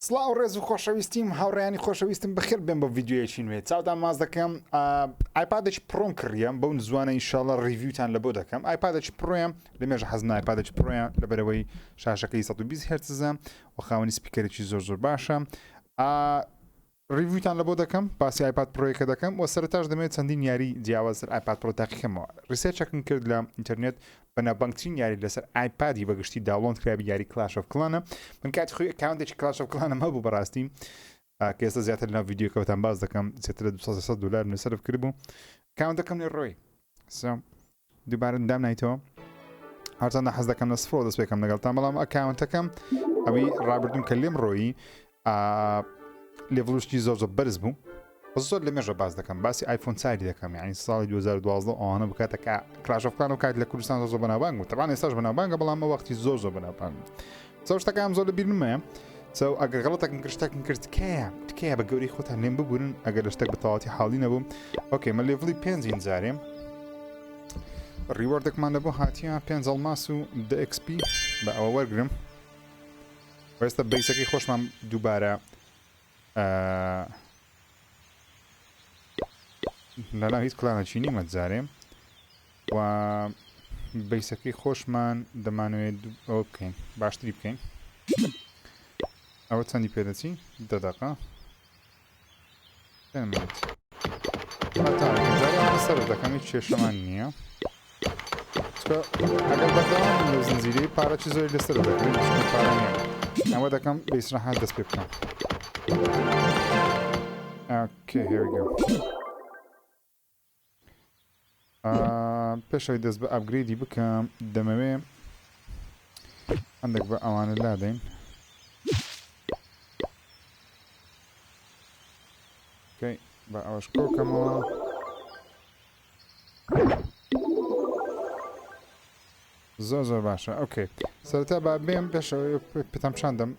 سڵاو ڕێز و خۆشەویستیم هاوڕێیانی خۆشەویستم بەخێر بێن بە ڤیددیوەیەکی نوێ چاودان ماز دەکەم ئایپادێکی پرۆم کڕیەم بەون زوانە ئینشاڵڵا ڕیڤیوتان لە بۆ دەکەم ئایپادێکی پرۆیان لەمێژە حەزم ئایپادێکی پرۆیان لەبەرەوەی شاشەکەی 120 هرتزە و خاوەنی سپیکەرێکی زۆر باشە ریڤیوتان لە بۆ دەکەم باسی ئایپاد پرۆیەکە دەکەم و سەرتاش دەمێت چەندین یاری جیاوازتر ئایپاد پرۆ تاقیکەمەوە ریسێرچەکەم کرد لە ئینتەرنێت بەناوبانگترین یاری لەسەر ئایپادی بەگشتی داوڵۆند کرابی یاری کڵاش ئۆف کڵانە من کاتی خۆی ئەکاونتێکی کڵاش ئۆف کڵانە هەبوو بەڕاستی کە ئێستا زیاتر لەناو ڤیدیۆکەوتان باز دەکەم زیاتر لە $200 من سەرف کردبوو ئەکاونتەکەم لێ ڕۆی دووبارە دام نایتەوە هەرچەندە حەز دەکەم لە سفرۆ دەست پێکەم لەگەڵتان بەڵام ئەکاونتەکەم ئەوەی ڕابردوم کە لێم ڕۆیی لێڤڵوشتی زۆر بەرز بوو زۆر لە مێژە باز دەکەم باسی ئایفۆن چاری دەکەم یعنی ساڵی 2012 ئەوانە بکاتە کڵاش ئۆف کڵان و کات لە کوردستان زۆر بەناوبانگ بوو تەبان ئێستاش بەناوبانگە بەڵام ئەو وەختی زۆر بەناوبانگ چەو شتەکەم زۆر لەبیر نمایە چەو ئەگەر غەڵەتێکم کرد شتێکم کرد تکایە بە گەوری خۆتان لێم ببورن ئەگەر لە شتێک بە تەواوەتی حاڵی نەبووم ئۆکێ مە لێڤڵی 5 جارێم ریوەردێکمان لەبۆ هاتیە 5 ئەڵماس و 10 XP بە ئەوە وەرگرم ئێستا بەیسەکەی خۆشمان دووبارە لەلا هیچ کڵانەکی نیمە جارێم و بەیسەکەی خۆشمان دەمانوێت ئەوە بکەین باشتری بکەین ئەوە چەندی پێدەچی 10 دقیقە سەر دەکەم هیچ کێشەمان نییە ئەگەر بەردەوام لە زنجیرەی پارەی زۆری لەسەر دەکەین پارە نییە ئەوە دەکەم بە ئیسراحەت دەست پێ بکەم Okay, here we go. پێشەوەی دەست بە ئەپگرێدی بکەم دەمەوێ هەندێک بە ئەوانە لادەین بە ئەوەش کۆکەمەوە زۆر باشە ئۆکێ سەرەتا با بێم پێشەوەی پێتان پیشاندەم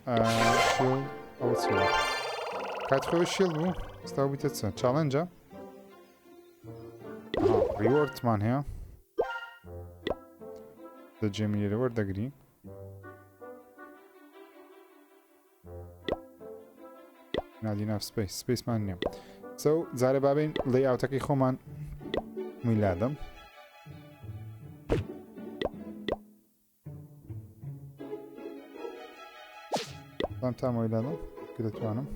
ئەوە چیوە کات خۆی شێڵ بوو ئێستا بیتە چەند چاڵەنجە ریوەردمان هەیە دەجێمی لێرە وەردەگری نادی ناف سپیسمان نییە سەو جارە بابین لەی ئاوتەکەی خۆمان میلادەم تا مۆیلادەم کە دەتوانم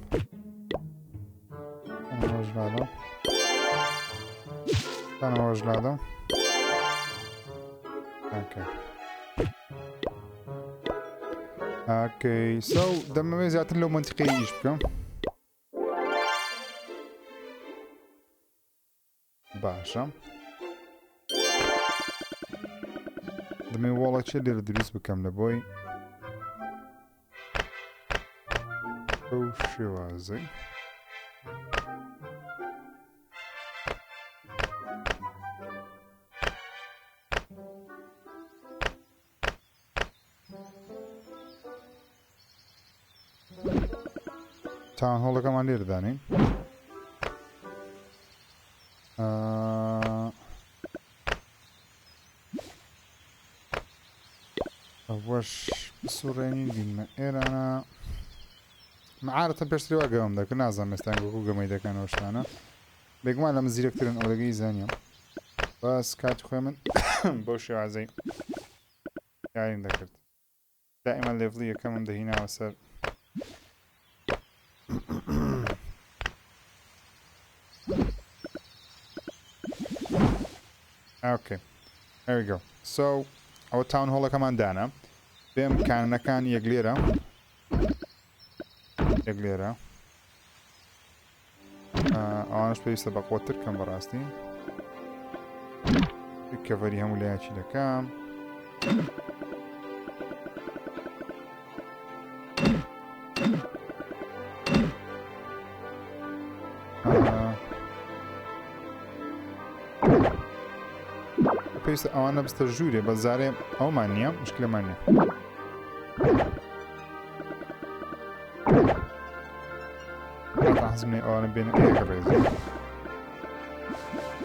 ژلادەم تانەوە ژلادەم ئۆکەی سەو دەمەوێت زیاتر لەو منتیقەی ئیش بکەم باشە دەمەوێت وەڵەکێ لێرە دروست بکەم لە بۆی ئەو شێوازەی تاوان هۆڵەکەمان لێرەدانین ئەوەش سوڕێنی بینمە ئێرانە معارەتە پێشتری وا گەوەم دەکە نازانم ئێستان گۆکو گەمەی دەکەنەوە شتانە بێگومان لەمە زیرەکترن ئەوەگەی زانیم باس کاتی خۆی من بۆ شێوازەی یاریم دەکرد دائیمە لێڤڵی یەکەمم دەهیناوە سەر Okay, there we go. So, ئەوە تاون هۆڵەکەمان دانا پێم کانەکان یەک لێرە ئەوانش پێویستە بە قوتر کەم بەڕاستی کەڤەری هەموو لایەکی دەکەم پێویستە ئەوانە بستە ژوورێ بە زارێ ئەومان نییە مشکلەمان نییە حەزم لێ ئەوانە بێنە ئێگە ڕێزی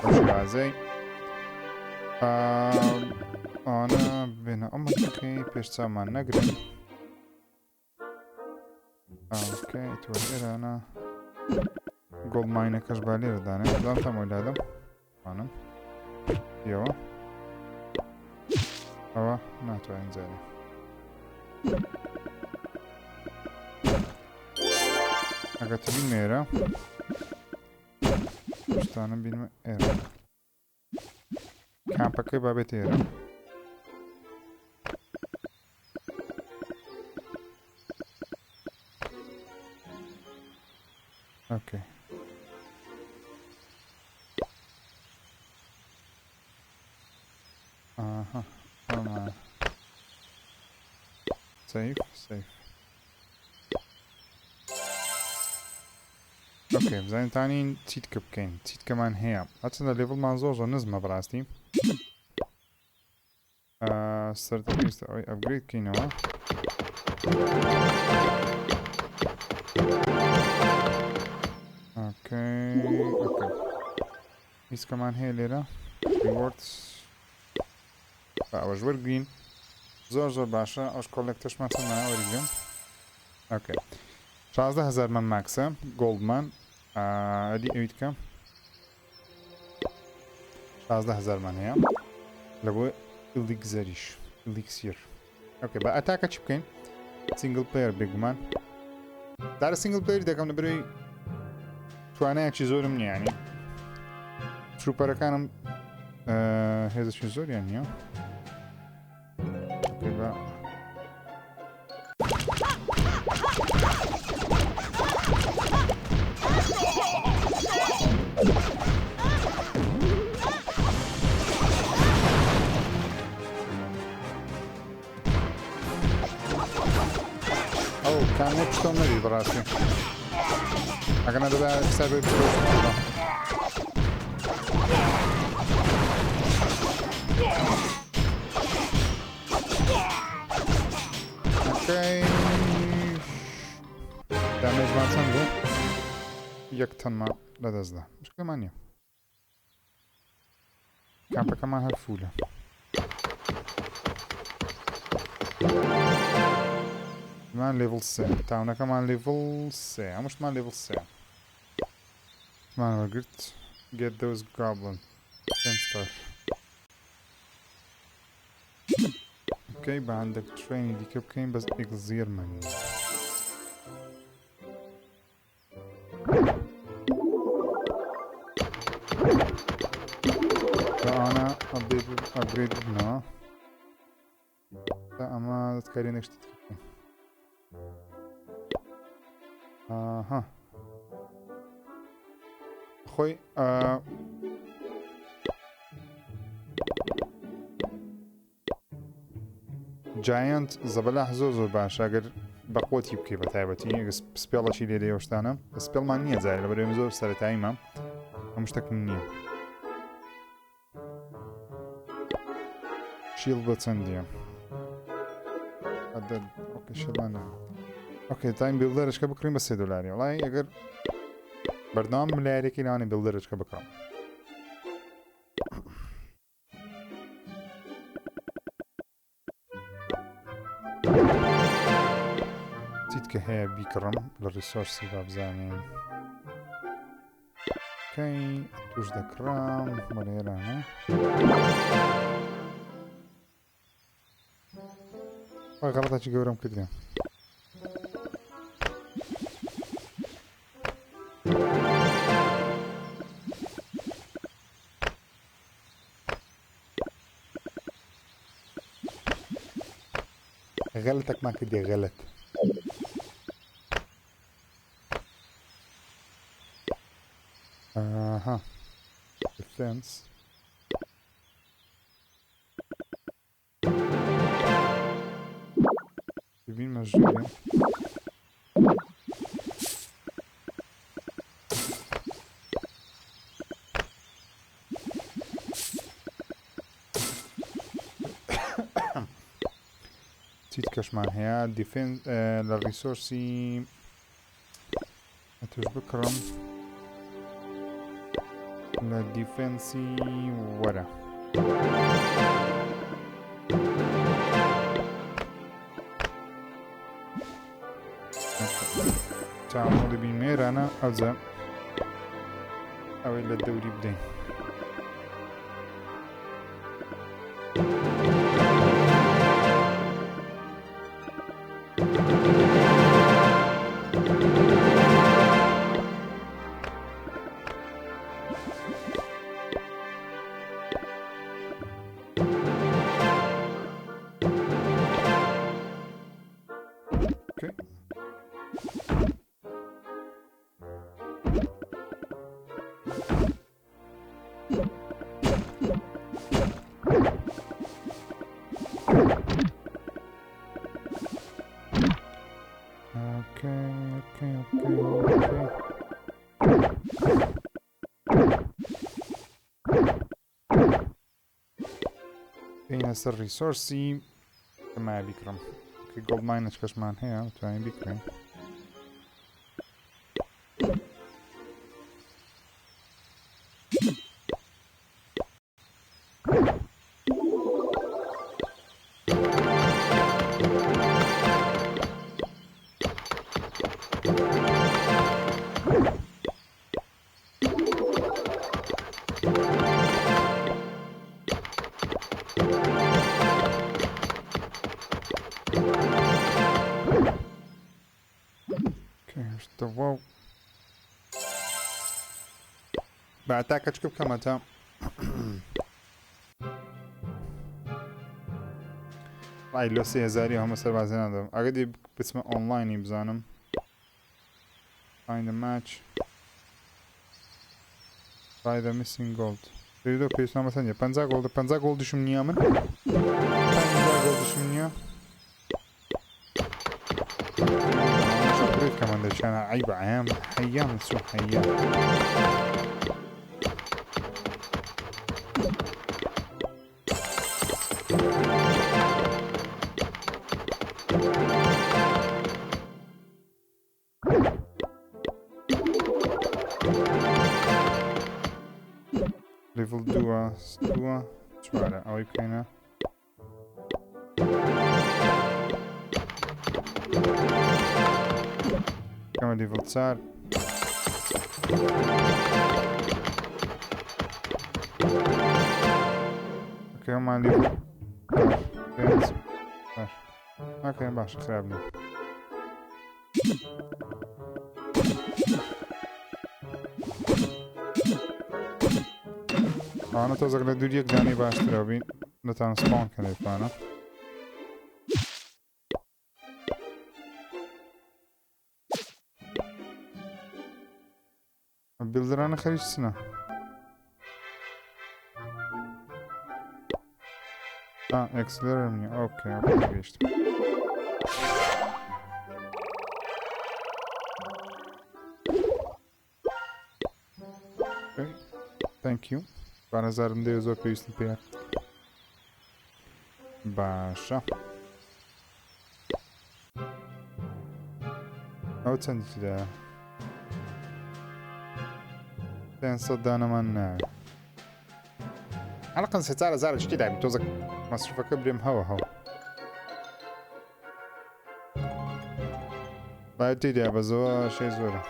بەشوازەی ئەوانە بێنە ئەمەکەی پێش چامان نەگرن اوكي تورير انا جولد ماينه كاش بالي دانه دام تم ولادم انا يوا هوا ناتوانین زانێ ئەگەر تو بینمێرە شتانم بینمە ئێرە کامپەکەی با بێت ئێرە اوكي اها تمام سيف اوكي بزاين تاني تيت كبكين تيت كمان هي هاتنا ليفل مان زوجو نزمة براستي سرتيفيست او ابجريد كينوا اوكي هيس كمان هي ليرة ريوردز اوش ورقين زور باشا اوش كولكتش ما تسمع ورقين اوكي 16000 من ماكسه جولدمان ادي اويد كم 16000 من هي لبو اليكسير اوكي بقى اتاكا تشبكين سنجل بلاير بيجمان دار سنجل بلاير دكم نبري توانايكشي زورم يعني تروبر كانم هذا شو زور يعني اوكي بقى كان يبشتون مري براسي لكن هذا بقى بسبب اوكي دامج ما تنبو يكتن ما لا دزده مشكلة مانية كامبا كمان هالفولة كمان ليفل سي تاونا كمان ليفل سي مش كمان ليفل سي كمان قلت get those goblin 10 star اوكي بقى عندك تريني دي كيبكين بس اكزير مني فانا ابجريد هنا لا اما تذكرين ايش تتكلم اها خوي جاينت زبلاح زۆر باش ئەگەر بەقوتی بکەی بە تایبەتی سپێڵەشی لێ دێوەشتانە سپێڵمان نییە جارێ لە بەرێم زۆر سەرەتاییمە هەموو شتێکم نییە شیڵ بە چەندیە ئۆکێ شیڵانە ئۆکێ تایم بیلدەرشکە بکڕین بە $3 وڵای ئەگەر بەردەوام ملایەرێکی لەوانێ بیلدەرشکە بکڕم که هەیە بیکڕم لە ریسۆرسی بابزانین کەی توش دەکڕام بە لێرانە غەڵەتێکی گەورەم کردێ غەڵەتێکمان کردێ غەلەت Aha. Defense. ببین مجبوریم چیت کەشمان هەیە دیفێنس لە ریسۆرسی ئەتوش بکڕم لە دیفێنسی وەرە تعامڵی بین مێرانە ئەوجە ئەوەی لە دەوری بدەین. بینە سەر ریسۆرسی ئەمە بیکڕم کە گۆڵدماینەچ کەشمان هەیە توانین بیکڕین. بعد کەچکە بکەمەتە ئای لۆ 3000 هەمە سەربازی نادەم ئەگە دی بچمە ئۆنلاینی بزانم find a match buy the missing gold پێدۆ پێویستمە مەسەن 50 گۆڵد 50 گۆڵدیشم نییە من 50 گۆڵدیشم نییە شکرێت کەمان دەچانە عیبە ئەیام حەیام سو حەیام level 2 چوارە ئەوەی بکەینە کەمە level 4 ئەومان level 5 ئەوکەی باشە خراپ نیە ئەوانە تۆزێک لە دوور یەک دانەی باشترەوە بین دەتان سپاون کە دەیتوانە بیلدرانە خەریج چنە ئەکسلەرم نییە ئۆکێ گەیشتم thank you 12,000 دەیە زۆر پێویستم پێیە باشە ئەو چەندی تدایە 500 دانەمان ناوێت هەڵقن 3,000 شتی دابی تۆزە مەسروفەکە برێم هەوە باید تێدا بە زۆر شەی زۆرە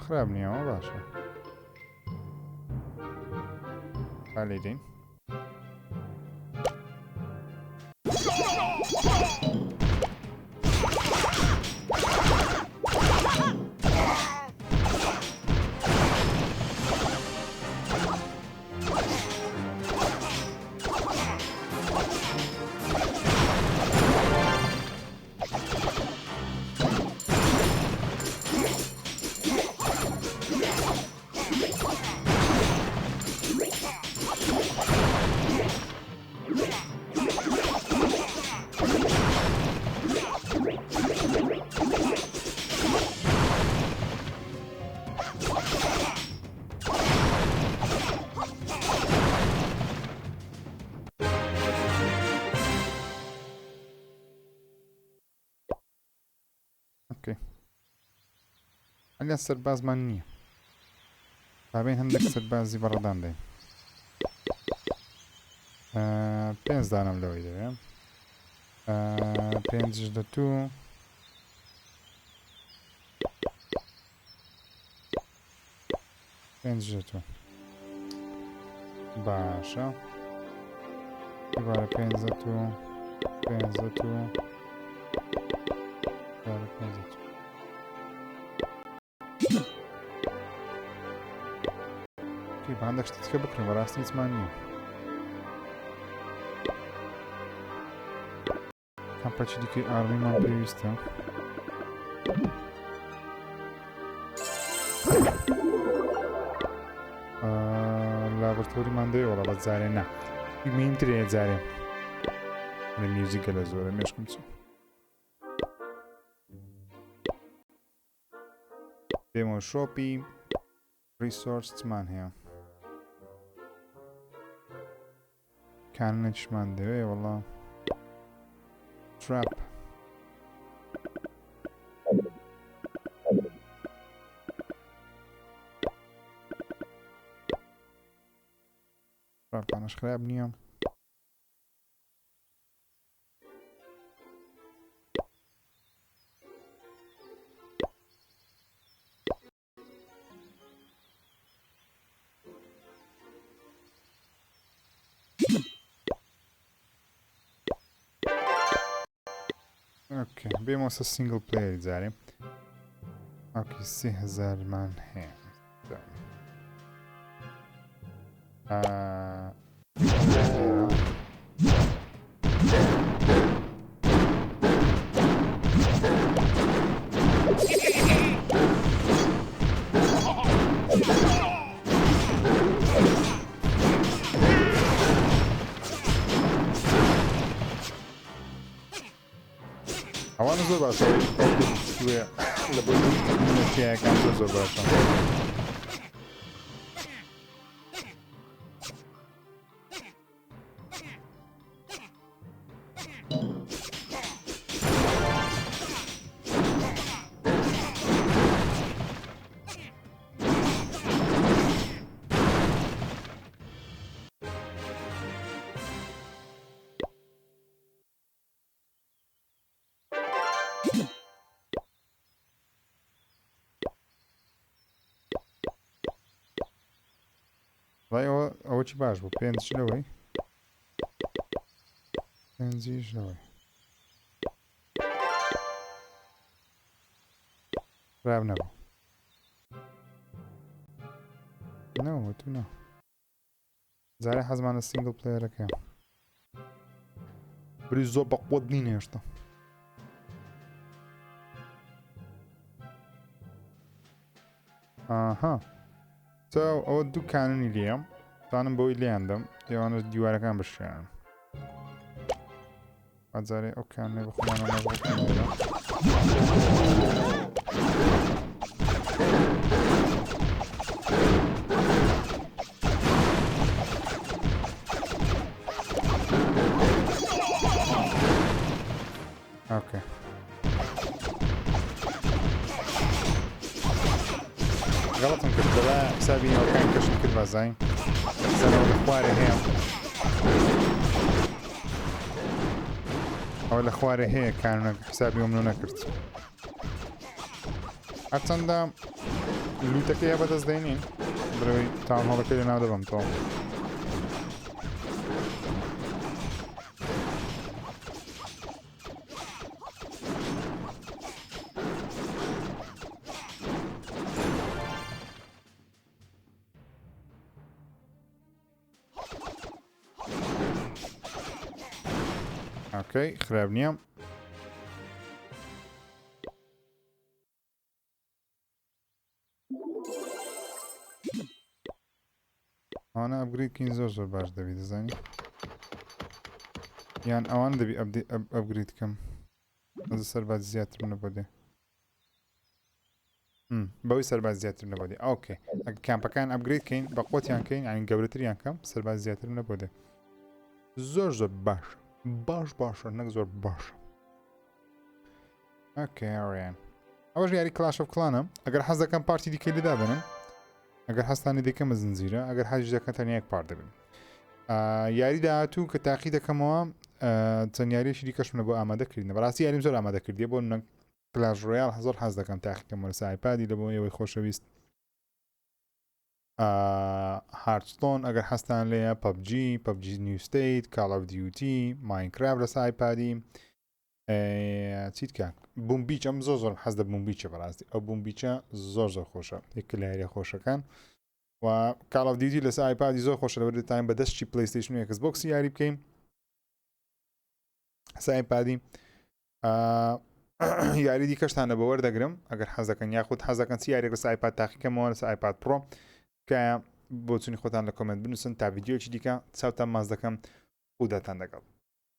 خراپ نییەوە باشە با لێدەین ئەلیان سەربازمان نییە بابین هەندێک سەربازی بەڕەدان دەین 5 دانم لەوەی دەوێم 5 لە تو باشە دوبارە 5 لە تو 5 لە تو هەندێک شتێکە بکڕین بەڕاستی هیچمان نییە کەمپەچی دیکەی ئارمیمان پێویستە لابرتۆریمان دەوێ وەڵا بە جارێ نا میمترێ جارێ لە میوزیکە لە زۆرە مێشکم چ دێمە شۆپی ریسۆرسمان هەیە کانەچمان دەوێ وەڵا تراپ تراپانەش خراپ نییە اوكي بيموس سنجل بلاير جاري اوكي 3000 مان هي ئەوانە زۆر باشە لە بۆ نەتیەکان زۆر باشە وای ئەوە چی باش بوو 5 لەوەی 5 لەوەی خراپ نەبوو نەوە تو نە جارێ حەزمانە سینگڵ پلەیەرەکە بری زۆر بەقوت نین هێشتا ئاها ئەوە دوو کانونی لێم تانم بۆی لێیاندەم ئێوانە دیوارەکان بشیان ئەجارێ ئەو کانێ بخۆمانە نەبوو اوكي غلطم کرد دەڵا حسابی ئەوکان کەشم کرد بازای سەرەوە لە خوارێ هەیە ئەوە لە خوارێ هەیە کانونە حسابی ئەمنۆ نەکرد هەرچەندە لوتەکەی بەدەست دەینین برەوەی تاوان هەڵەکەی لە ناو دەبم تۆ اوكي خراب نییە ئەوانە ئەپگریدکەین زۆر باش دەبی دەزانی یان ئەوان دەبی ئەپگرید بکەم ئەزە سەرباز زیاتر منە بۆ دێ بەوەی سەرباز زیاتر منە بۆ دێ ئۆکێ ئەگە کامپەکان ئەپگریدکەین بە قوتیان کەین یانی گەورەتریان کەم سەرباز زیاتر منە بۆ دێ زۆر باش باشە نەک زۆر باشە ئۆکێ ئەوڕیان ئەوەش یاری کڵاش ئۆف کڵانە ئەگەر حەز دەکەم پارتی دیکەی لێدا بنم ئەگەر هەستانی دیکەمە زنجیرە ئەگەر حەز دەکەن تەنیا یەک پار دەبن یاری داهاتوو کە تاقی دەکەمەوە چەند یاریشی دیکەشمە بۆ ئامادەکردنە بەڕاستی یاریم زۆر ئامادەکردیە بۆ منە کلاژ ڕۆیال زۆر حەز دەکەم تاقیکەم لەسەر ئایپادی لە بۆ ئێوەی خۆشەویست هارتستۆن ئەگەر هەستان لێە پبجی نیوستیت کاڵ ئۆف دیوتی ماینکرافت لەسەر ئایپادی چیت کە بومبیچ ئەم زۆر حەز دە بومبیچە بەڕاستی ئەو بومبیچە زۆر خۆشە یەک لە یاریە خۆشەکان و کاڵ ئۆف دیوتی لەسەر ئایپادی زۆر خۆشە لەبەردەتان بە دەستی پلیستیشن و ئەکسبۆکس یاری بکەین سایپادی یاری دیکەشتانە بە وەردەگرم ئەگەر حەزەکەن یاخود حەزەکەن چی یارێک لەسەر ئایپاد تاقیکەمەوە لەسەر ئایپاد پرۆ کە بۆ چونی خۆتان لە کۆمنت بنووسن تا ڤیدیۆکی دیکە چاوتان ماز دەکەم و دەتان دەگەڵ